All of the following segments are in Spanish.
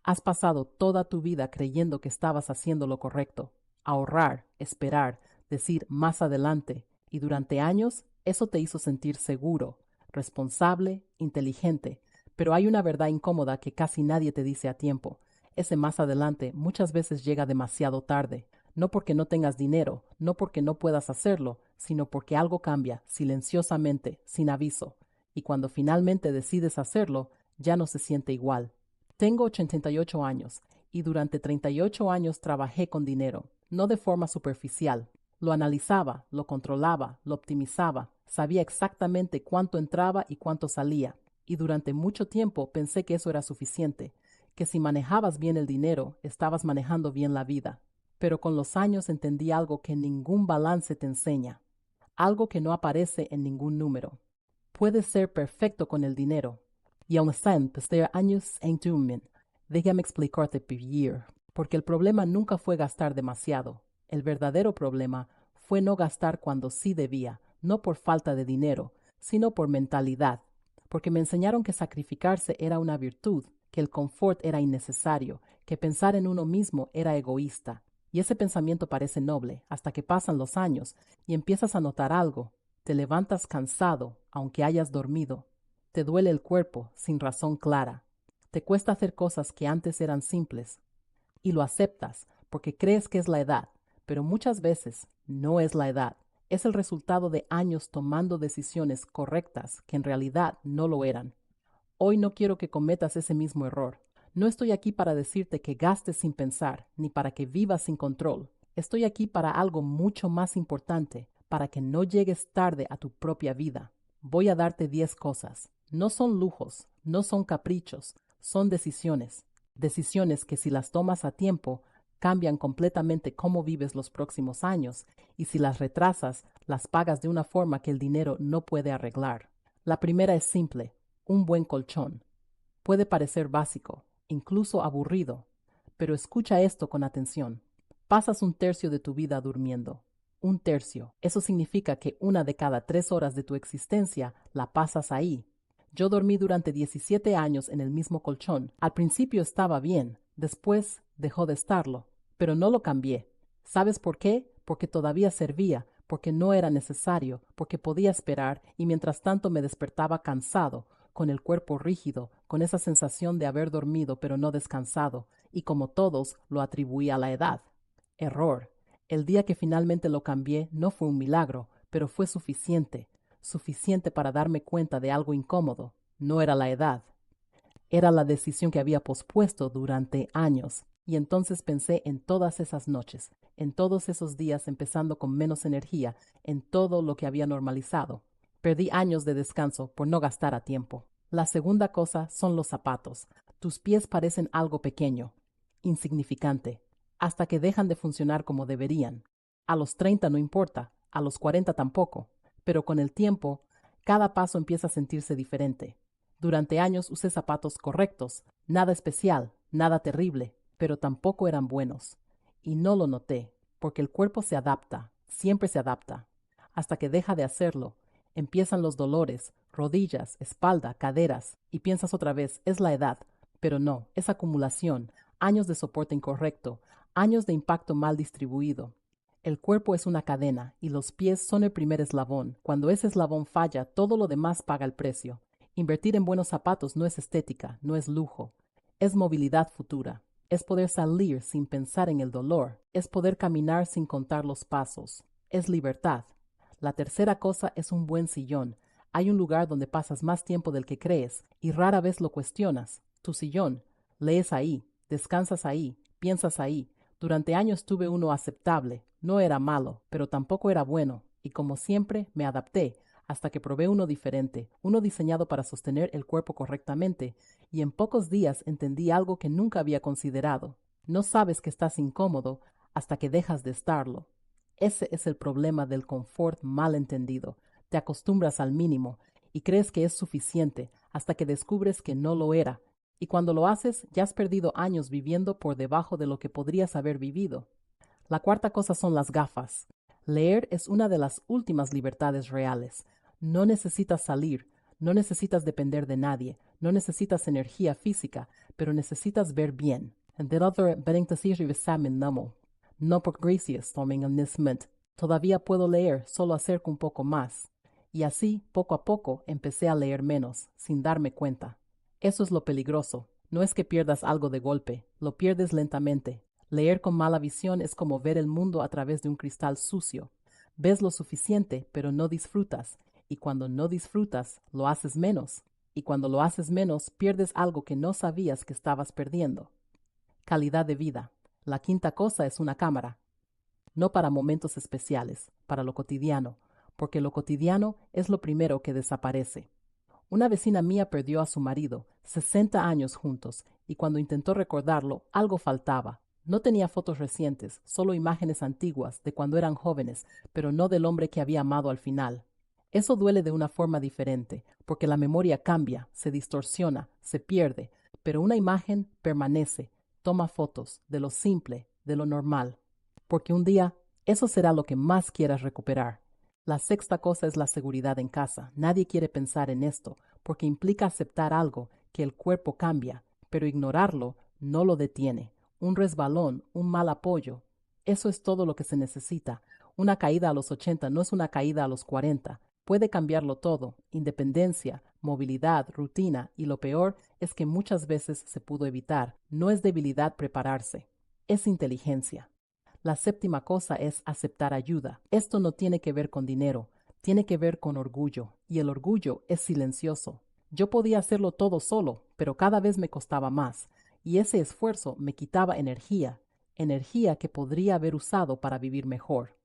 Has pasado toda tu vida creyendo que estabas haciendo lo correcto. Ahorrar, esperar, decir más adelante. Y durante años eso te hizo sentir seguro, responsable, inteligente. Pero hay una verdad incómoda que casi nadie te dice a tiempo. Ese más adelante muchas veces llega demasiado tarde. No porque no tengas dinero, no porque no puedas hacerlo, sino porque algo cambia, silenciosamente, sin aviso. Y cuando finalmente decides hacerlo, ya no se siente igual. Tengo 88 años y durante 38 años trabajé con dinero, no de forma superficial. Lo analizaba, lo controlaba, lo optimizaba, sabía exactamente cuánto entraba y cuánto salía. Y durante mucho tiempo pensé que eso era suficiente, que si manejabas bien el dinero, estabas manejando bien la vida. Pero con los años entendí algo que ningún balance te enseña, algo que no aparece en ningún número. Puedes ser perfecto con el dinero, y aún así ter años en tummen. Déjame explicarte Pierre, porque el problema nunca fue gastar demasiado. El verdadero problema fue no gastar cuando sí debía, no por falta de dinero, sino por mentalidad, porque me enseñaron que sacrificarse era una virtud, que el confort era innecesario, que pensar en uno mismo era egoísta. Y ese pensamiento parece noble hasta que pasan los años y empiezas a notar algo. Te levantas cansado, aunque hayas dormido. Te duele el cuerpo sin razón clara. Te cuesta hacer cosas que antes eran simples. Y lo aceptas porque crees que es la edad, pero muchas veces no es la edad. Es el resultado de años tomando decisiones correctas que en realidad no lo eran. Hoy no quiero que cometas ese mismo error. No estoy aquí para decirte que gastes sin pensar, ni para que vivas sin control. Estoy aquí para algo mucho más importante, para que no llegues tarde a tu propia vida. Voy a darte 10 cosas. No son lujos, no son caprichos, son decisiones. Decisiones que si las tomas a tiempo, cambian completamente cómo vives los próximos años, y si las retrasas, las pagas de una forma que el dinero no puede arreglar. La primera es simple: un buen colchón. Puede parecer básico, incluso aburrido, pero escucha esto con atención. Pasas un tercio de tu vida durmiendo. Un tercio. Eso significa que una de cada 3 horas de tu existencia la pasas ahí. Yo dormí durante 17 años en el mismo colchón. Al principio estaba bien, después dejó de estarlo, pero no lo cambié. ¿Sabes por qué? Porque todavía servía, porque no era necesario, porque podía esperar y mientras tanto me despertaba cansado, con el cuerpo rígido, con esa sensación de haber dormido pero no descansado, y como todos lo atribuí a la edad. Error. El día que finalmente lo cambié no fue un milagro, pero fue suficiente, suficiente para darme cuenta de algo incómodo. No era la edad, era la decisión que había pospuesto durante años. Y entonces pensé en todas esas noches, en todos esos días empezando con menos energía, en todo lo que había normalizado. Perdí años de descanso por no gastar a tiempo. La segunda cosa son los zapatos. Tus pies parecen algo pequeño, insignificante, hasta que dejan de funcionar como deberían. A los 30 no importa, a los 40 tampoco, pero con el tiempo, cada paso empieza a sentirse diferente. Durante años usé zapatos correctos, nada especial, nada terrible, pero tampoco eran buenos. Y no lo noté, porque el cuerpo se adapta, siempre se adapta. Hasta que deja de hacerlo, empiezan los dolores, rodillas, espalda, caderas, y piensas otra vez, es la edad, pero no, es acumulación, años de soporte incorrecto, años de impacto mal distribuido. El cuerpo es una cadena y los pies son el primer eslabón. Cuando ese eslabón falla, todo lo demás paga el precio. Invertir en buenos zapatos no es estética, no es lujo, es movilidad futura. Es poder salir sin pensar en el dolor, es poder caminar sin contar los pasos, es libertad. La tercera cosa es un buen sillón. Hay un lugar donde pasas más tiempo del que crees y rara vez lo cuestionas. Tu sillón. Lees ahí, descansas ahí, piensas ahí. Durante años tuve uno aceptable. No era malo, pero tampoco era bueno. Y como siempre, me adapté hasta que probé uno diferente, uno diseñado para sostener el cuerpo correctamente, y en pocos días entendí algo que nunca había considerado. No sabes que estás incómodo hasta que dejas de estarlo. Ese es el problema del confort mal entendido. Te acostumbras al mínimo y crees que es suficiente hasta que descubres que no lo era. Y cuando lo haces, ya has perdido años viviendo por debajo de lo que podrías haber vivido. La cuarta cosa son las gafas. Leer es una de las últimas libertades reales. No necesitas salir, no necesitas depender de nadie, No necesitas energía física, pero necesitas ver bien. En det other ben inte ser samen namo. No por gracias tomen en moment. Todavía puedo leer, solo acerco un poco más. Y así, poco a poco, empecé a leer menos, sin darme cuenta. Eso es lo peligroso. No es que pierdas algo de golpe, lo pierdes lentamente. Leer con mala visión es como ver el mundo a través de un cristal sucio. Ves lo suficiente, pero no disfrutas. Y cuando no disfrutas, lo haces menos. Y cuando lo haces menos, pierdes algo que no sabías que estabas perdiendo. Calidad de vida. La quinta cosa es una cámara. No para momentos especiales, para lo cotidiano, porque lo cotidiano es lo primero que desaparece. Una vecina mía perdió a su marido, 60 años juntos, y cuando intentó recordarlo, algo faltaba. No tenía fotos recientes, solo imágenes antiguas de cuando eran jóvenes, pero no del hombre que había amado al final. Eso duele de una forma diferente, porque la memoria cambia, se distorsiona, se pierde, pero una imagen permanece, toma fotos de lo simple, de lo normal, porque un día eso será lo que más quieras recuperar. La sexta cosa es la seguridad en casa. Nadie quiere pensar en esto, porque implica aceptar algo, que el cuerpo cambia, pero ignorarlo no lo detiene. Un resbalón, un mal apoyo, eso es todo lo que se necesita. Una caída a los 80 no es una caída a los 40. Puede cambiarlo todo, independencia, movilidad, rutina, y lo peor es que muchas veces se pudo evitar. No es debilidad prepararse, es inteligencia. La séptima cosa es aceptar ayuda. Esto no tiene que ver con dinero, tiene que ver con orgullo, y el orgullo es silencioso. Yo podía hacerlo todo solo, pero cada vez me costaba más, y ese esfuerzo me quitaba energía, energía que podría haber usado para vivir mejor.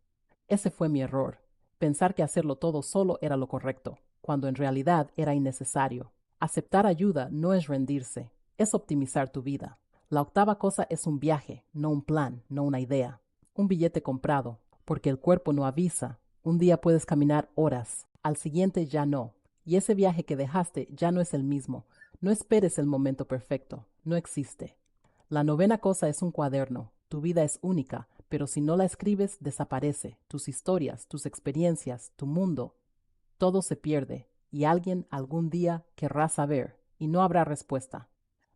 Ese fue mi error, pensar que hacerlo todo solo era lo correcto, cuando en realidad era innecesario. Aceptar ayuda no es rendirse, es optimizar tu vida. La octava cosa es un viaje, no un plan, no una idea. Un billete comprado, porque el cuerpo no avisa. Un día puedes caminar horas, al siguiente ya no. Y ese viaje que dejaste ya no es el mismo. No esperes el momento perfecto, no existe. La novena cosa es un cuaderno. Tu vida es única, pero si no la escribes, desaparece. Tus historias, tus experiencias, tu mundo, todo se pierde, y alguien algún día querrá saber, y no habrá respuesta.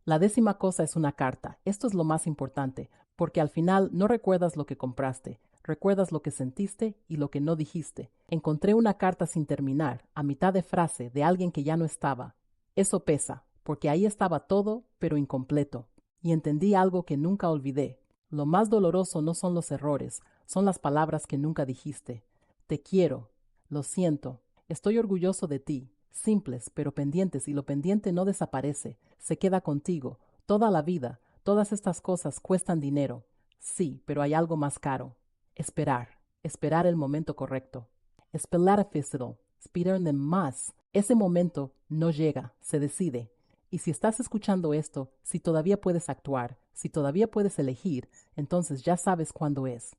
La décima cosa es una carta. Esto es lo más importante, porque al final no recuerdas lo que compraste, recuerdas lo que sentiste y lo que no dijiste. Encontré una carta sin terminar, a mitad de frase, de alguien que ya no estaba. Eso pesa, porque ahí estaba todo, pero incompleto. Y entendí algo que nunca olvidé. Lo más doloroso no son los errores, son las palabras que nunca dijiste. Te quiero, lo siento, estoy orgulloso de ti. Simples, pero pendientes, y lo pendiente no desaparece, se queda contigo, toda la vida. Todas estas cosas cuestan dinero. Sí, pero hay algo más caro. Esperar, esperar el momento correcto. Esperar esperar más. Ese momento no llega, se decide. Y si estás escuchando esto, si todavía puedes actuar, si todavía puedes elegir, entonces ya sabes cuándo es.